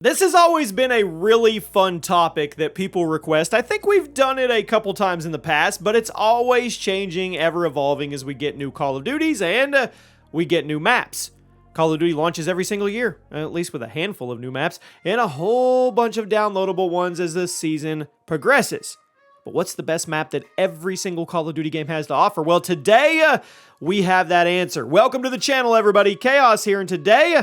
This has always been a really fun topic that people request. I think we've done it a couple times in the past, but it's always changing, ever evolving as we get new Call of Duties and we get new maps. Call of Duty launches every single year, at least with a handful of new maps, and a whole bunch of downloadable ones as the season progresses. But what's the best map that every single Call of Duty game has to offer? Well, today we have that answer. Welcome to the channel, everybody. Chaos here, and today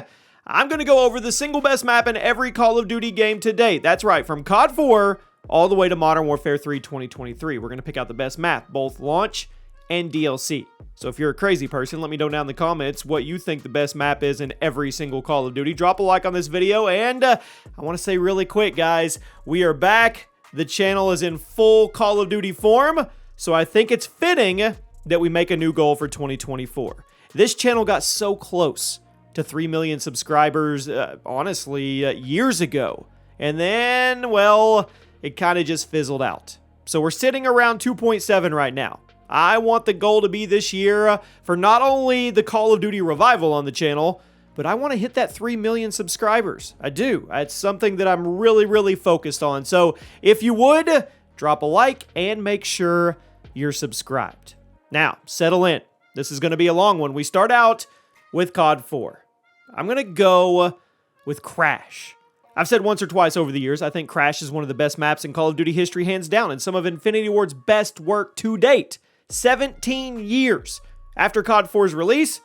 I'm going to go over the single best map in every Call of Duty game to date. That's right, from COD 4 all the way to Modern Warfare 3 2023. We're going to pick out the best map, both launch and DLC. So if you're a crazy person, let me know down in the comments what you think the best map is in every single Call of Duty. Drop a like on this video, and I want to say really quick, guys, we are back. The channel is in full Call of Duty form, so I think it's fitting that we make a new goal for 2024. This channel got so close to 3 million subscribers, honestly, years ago. And then, well, it kind of just fizzled out. So we're sitting around 2.7 right now. I want the goal to be this year for not only the Call of Duty revival on the channel, but I want to hit that 3 million subscribers. I do. It's something that I'm really focused on. So if you would, drop a like and make sure you're subscribed. Now, settle in. This is going to be a long one. We start out with COD 4. I'm going to go with Crash. I've said once or twice over the years, I think Crash is one of the best maps in Call of Duty history, hands down, and some of Infinity Ward's best work to date. 17 years after COD 4's release,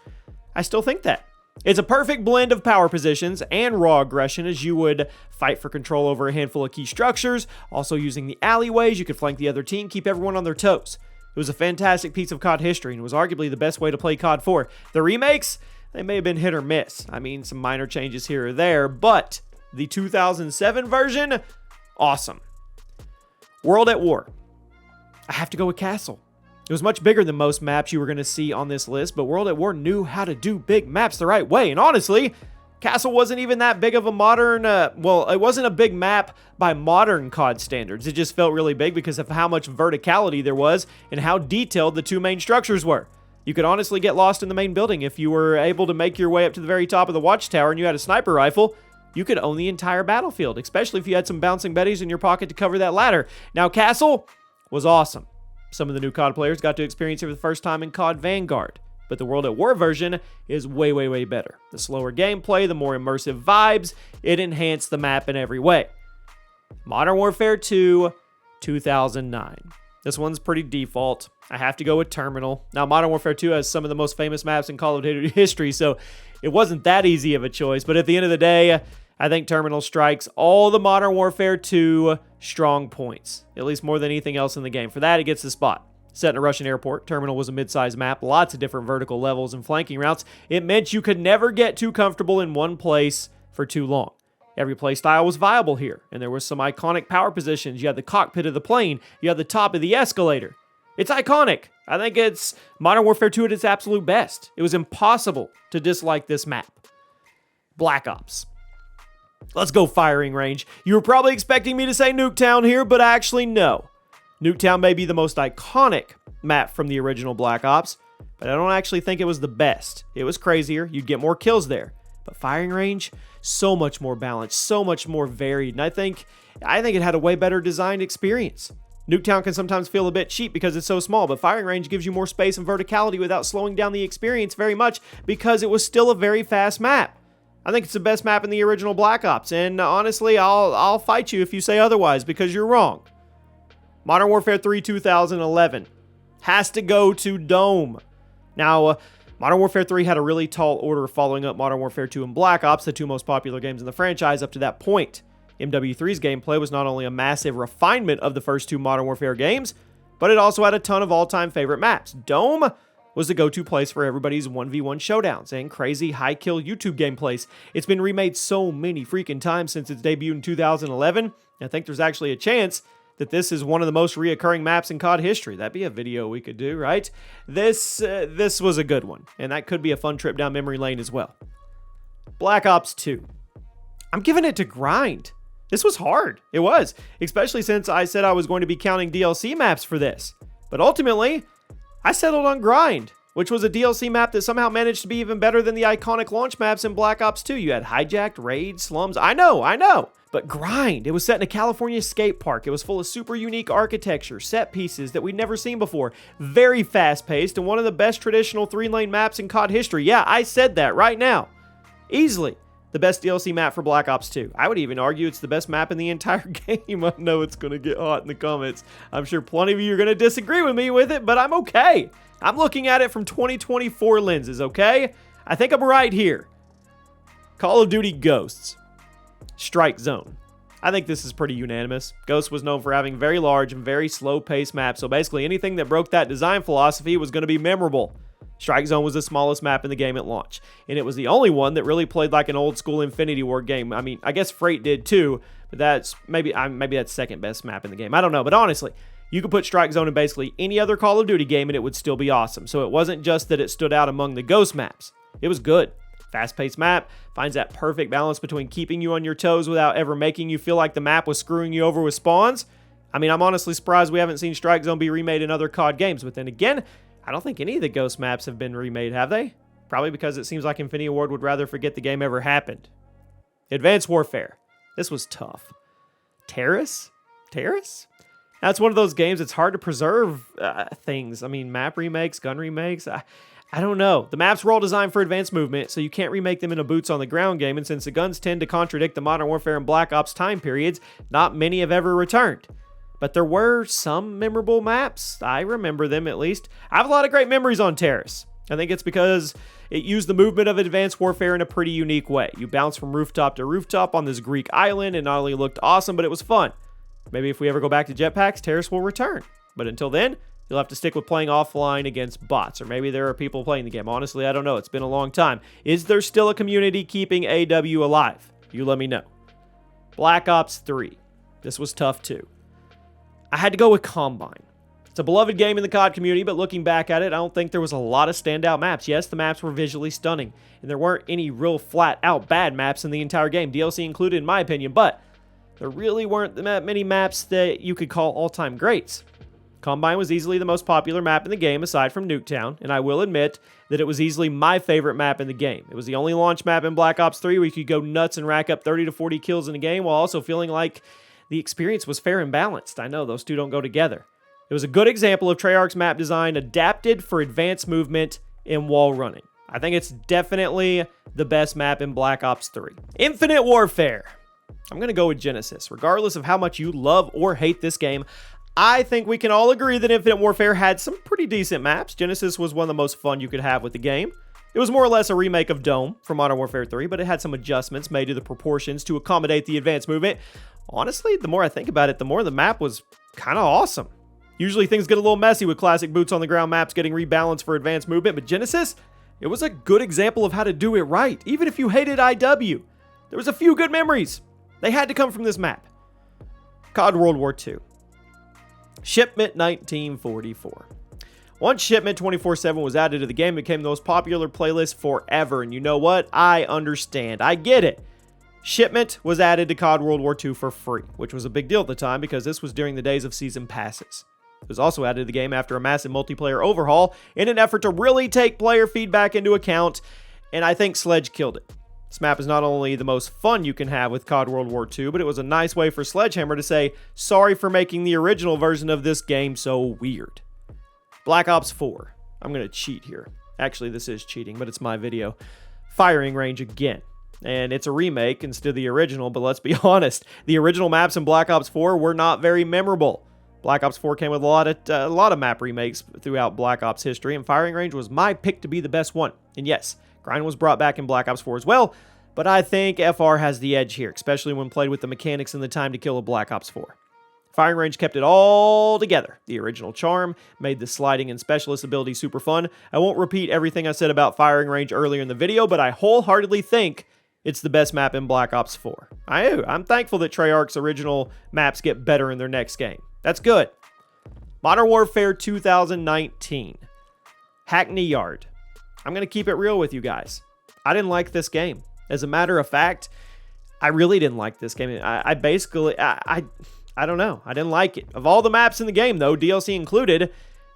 I still think that. It's a perfect blend of power positions and raw aggression, as you would fight for control over a handful of key structures. Also using the alleyways, you could flank the other team, keep everyone on their toes. It was a fantastic piece of COD history, and it was arguably the best way to play COD 4. The remakes, they may have been hit or miss. I mean, some minor changes here or there, but the 2007 version, awesome. World at War. I have to go with Castle. It was much bigger than most maps you were going to see on this list, but World at War knew how to do big maps the right way. And honestly, Castle wasn't even that big of a modern, well, it wasn't a big map by modern COD standards. It just felt really big because of how much verticality there was and how detailed the two main structures were. You could honestly get lost in the main building if you were able to make your way up to the very top of the watchtower and you had a sniper rifle. You could own the entire battlefield, especially if you had some bouncing betties in your pocket to cover that ladder. Now, Castle was awesome. Some of the new COD players got to experience it for the first time in COD Vanguard, but the World at War version is way better. The slower gameplay, the more immersive vibes, it enhanced the map in every way. Modern Warfare 2, 2009. This one's pretty default. I have to go with Terminal. Now, Modern Warfare 2 has some of the most famous maps in Call of Duty history, so it wasn't that easy of a choice, but at the end of the day, I think Terminal strikes all the Modern Warfare 2 strong points, at least more than anything else in the game. For that, it gets the spot. Set in a Russian airport, Terminal was a mid-sized map, lots of different vertical levels and flanking routes. It meant you could never get too comfortable in one place for too long. Every play style was viable here, and there were some iconic power positions. You had the cockpit of the plane, you had the top of the escalator. It's iconic. I think it's Modern Warfare 2 at its absolute best. It was impossible to dislike this map. Black Ops. Let's go firing range. You were probably expecting me to say Nuketown here, but actually no. Nuketown may be the most iconic map from the original Black Ops, but I don't actually think it was the best. It was crazier, you'd get more kills there. But firing range, so much more balanced, so much more varied, and I think it had a way better designed experience. Nuketown can sometimes feel a bit cheap because it's so small, but firing range gives you more space and verticality without slowing down the experience very much because it was still a very fast map. I think it's the best map in the original Black Ops, and honestly, I'll fight you if you say otherwise because you're wrong. Modern Warfare 3 2011 has to go to Dome. Now, Modern Warfare 3 had a really tall order following up Modern Warfare 2 and Black Ops, the two most popular games in the franchise up to that point. MW3's gameplay was not only a massive refinement of the first two Modern Warfare games, but it also had a ton of all-time favorite maps. Dome was the go-to place for everybody's 1v1 showdowns and crazy high-kill YouTube gameplays. It's been remade so many freaking times since its debut in 2011, I think there's actually a chance that this is one of the most reoccurring maps in COD history. That'd be a video we could do, right? This was a good one, and that could be a fun trip down memory lane as well. Black Ops 2. I'm giving it to Grind. This was hard. It was, especially since I said I was going to be counting DLC maps for this. But ultimately, I settled on Grind. which was a DLC map that somehow managed to be even better than the iconic launch maps in Black Ops 2. You had Hijacked, Raid, Slums. I know. But Grind, it was set in a California skate park. It was full of super unique architecture, set pieces that we'd never seen before. Very fast-paced and one of the best traditional 3-lane maps in COD history. Yeah, I said that right now. Easily the best DLC map for Black Ops 2. I would even argue it's the best map in the entire game. I know it's going to get hot in the comments. I'm sure plenty of you are going to disagree with me with it, but I'm okay. I'm looking at it from 2024 lenses, okay? I think I'm right here. Call of Duty Ghosts. Strike Zone. I think this is pretty unanimous. Ghosts was known for having very large and very slow-paced maps, so basically anything that broke that design philosophy was going to be memorable. Strike Zone was the smallest map in the game at launch, and it was the only one that really played like an old-school Infinity Ward game. I mean, I guess Freight did too, but that's maybe that's second best map in the game. I don't know, but honestly, you could put Strike Zone in basically any other Call of Duty game and it would still be awesome. So it wasn't just that it stood out among the Ghost maps. It was good. Fast-paced map, finds that perfect balance between keeping you on your toes without ever making you feel like the map was screwing you over with spawns. I mean, I'm honestly surprised we haven't seen Strike Zone be remade in other COD games, but then again, I don't think any of the Ghost maps have been remade, have they? Probably because it seems like Infinity Ward would rather forget the game ever happened. Advanced Warfare. This was tough. Terrace? That's one of those games it's hard to preserve things. I mean, map remakes, gun remakes, I don't know. The maps were all designed for advanced movement, so you can't remake them in a boots on the ground game, and since the guns tend to contradict the Modern Warfare and Black Ops time periods, not many have ever returned. But there were some memorable maps. I remember them, at least. I have a lot of great memories on Terrace. I think it's because it used the movement of Advanced Warfare in a pretty unique way. You bounce from rooftop to rooftop on this Greek island, and not only looked awesome, but it was fun. Maybe if we ever go back to jetpacks, Terrace will return. But until then, you'll have to stick with playing offline against bots, or maybe there are people playing the game. Honestly, I don't know. It's been a long time. Is there still a community keeping AW alive? You let me know. Black Ops 3. This was tough too. I had to go with Combine. It's a beloved game in the COD community, but looking back at it, I don't think there was a lot of standout maps. Yes, the maps were visually stunning, and there weren't any real flat-out bad maps in the entire game, DLC included in my opinion, but there really weren't that many maps that you could call all-time greats. Combine was easily the most popular map in the game aside from Nuketown, and I will admit that it was easily my favorite map in the game. It was the only launch map in Black Ops 3 where you could go nuts and rack up 30 to 40 kills in a game while also feeling like the experience was fair and balanced. I know, those two don't go together. It was a good example of Treyarch's map design adapted for advanced movement and wall running. I think it's definitely the best map in Black Ops 3. Infinite Warfare. I'm going to go with Genesis. Regardless of how much you love or hate this game, I think we can all agree that Infinite Warfare had some pretty decent maps. Genesis was one of the most fun you could have with the game. It was more or less a remake of Dome from Modern Warfare 3, but it had some adjustments made to the proportions to accommodate the advanced movement. Honestly, the more I think about it, the more the map was kind of awesome. Usually things get a little messy with classic boots on the ground maps getting rebalanced for advanced movement, but Genesis, it was a good example of how to do it right. Even if you hated IW, there was a few good memories. They had to come from this map. COD World War II. Shipment 1944. Once Shipment 24/7 was added to the game, it became the most popular playlist forever. And you know what? I understand. I get it. Shipment was added to COD World War II for free, which was a big deal at the time because this was during the days of season passes. It was also added to the game after a massive multiplayer overhaul in an effort to really take player feedback into account, and I think Sledge killed it. This map is not only the most fun you can have with COD World War II, but it was a nice way for Sledgehammer to say, sorry for making the original version of this game so weird. Black Ops 4. I'm going to cheat here. Actually, this is cheating, but it's my video. Firing Range again. And it's a remake instead of the original, but let's be honest, the original maps in Black Ops 4 were not very memorable. Black Ops 4 came with a lot of map remakes throughout Black Ops history, and Firing Range was my pick to be the best one. And yes, Grind was brought back in Black Ops 4 as well, but I think FR has the edge here, especially when played with the mechanics and the time to kill of Black Ops 4. Firing Range kept it all together. The original charm made the sliding and specialist ability super fun. I won't repeat everything I said about Firing Range earlier in the video, but I wholeheartedly think it's the best map in Black Ops 4. I'm thankful that Treyarch's original maps get better in their next game. That's good. Modern Warfare 2019. Hackney Yard. I'm going to keep it real with you guys. I didn't like this game. As a matter of fact, I really didn't like this game. I basically, I don't know. I didn't like it. Of all the maps in the game, though, DLC included,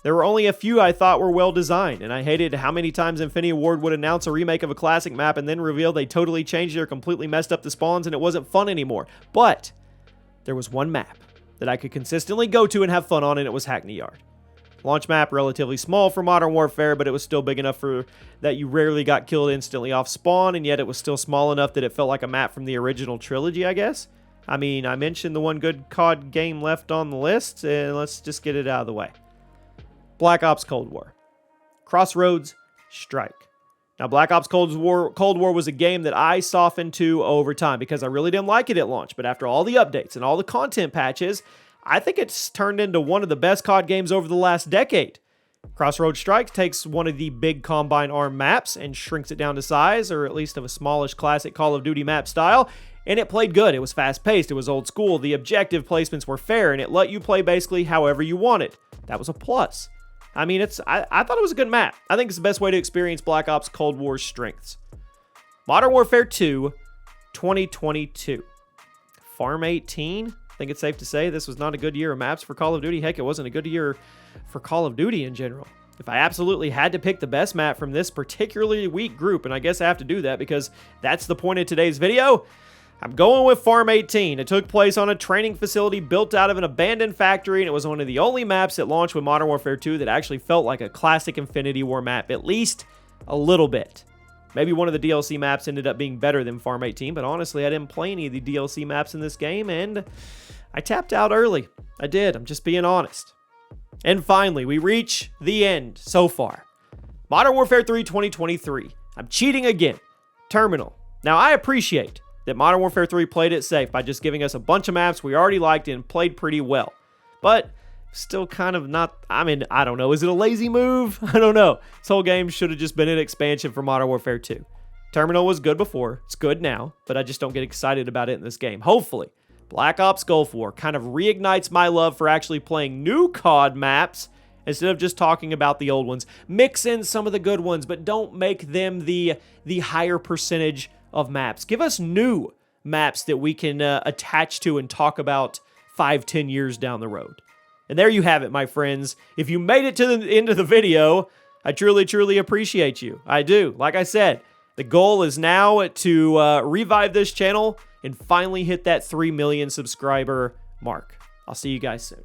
There were only a few I thought were well designed, and I hated how many times Infinity Ward would announce a remake of a classic map and then reveal they totally changed it or completely messed up the spawns and it wasn't fun anymore. But there was one map that I could consistently go to and have fun on, and it was Hackney Yard. Launch map, relatively small for Modern Warfare, but it was still big enough for that you rarely got killed instantly off spawn, and yet it was still small enough that it felt like a map from the original trilogy, I guess. I mean, I mentioned the one good COD game left on the list, and let's just get it out of the way. Black Ops Cold War. Crossroads Strike. Now, Black Ops Cold War was a game that I softened to over time because I really didn't like it at launch, but after all the updates and all the content patches, I think it's turned into one of the best COD games over the last decade. Crossroads Strike takes one of the big Combine Arm maps and shrinks it down to size, or at least of a smallish classic Call of Duty map style, and it played good. It was fast-paced, it was old school, the objective placements were fair, and it let you play basically however you wanted. That was a plus. I mean, I thought it was a good map. I think it's the best way to experience Black Ops Cold War's strengths. Modern Warfare 2, 2022. Farm 18? I think it's safe to say this was not a good year of maps for Call of Duty. Heck, it wasn't a good year for Call of Duty in general. If I absolutely had to pick the best map from this particularly weak group, and I guess I have to do that because that's the point of today's video, I'm going with Farm 18. It took place on a training facility built out of an abandoned factory, and it was one of the only maps that launched with Modern Warfare 2 that actually felt like a classic Infinity War map, at least a little bit. Maybe one of the DLC maps ended up being better than Farm 18, but honestly, I didn't play any of the DLC maps in this game, and I tapped out early. I did. I'm just being honest. And finally, we reach the end so far. Modern Warfare 3 2023. I'm cheating again. Terminal. Now, I appreciate that Modern Warfare 3 played it safe by just giving us a bunch of maps we already liked and played pretty well. But still kind of not, I mean, I don't know. Is it a lazy move? I don't know. This whole game should have just been an expansion for Modern Warfare 2. Terminal was good before. It's good now, but I just don't get excited about it in this game. Hopefully, Black Ops Gulf War kind of reignites my love for actually playing new COD maps instead of just talking about the old ones. Mix in some of the good ones, but don't make them the higher percentage of maps. Give us new maps that we can attach to and talk about 5-10 years down the road. And there you have it, my friends. If you made it to the end of the video, I truly, truly appreciate you. I do. Like I said, the goal is now to revive this channel and finally hit that 3 million subscriber mark. I'll see you guys soon.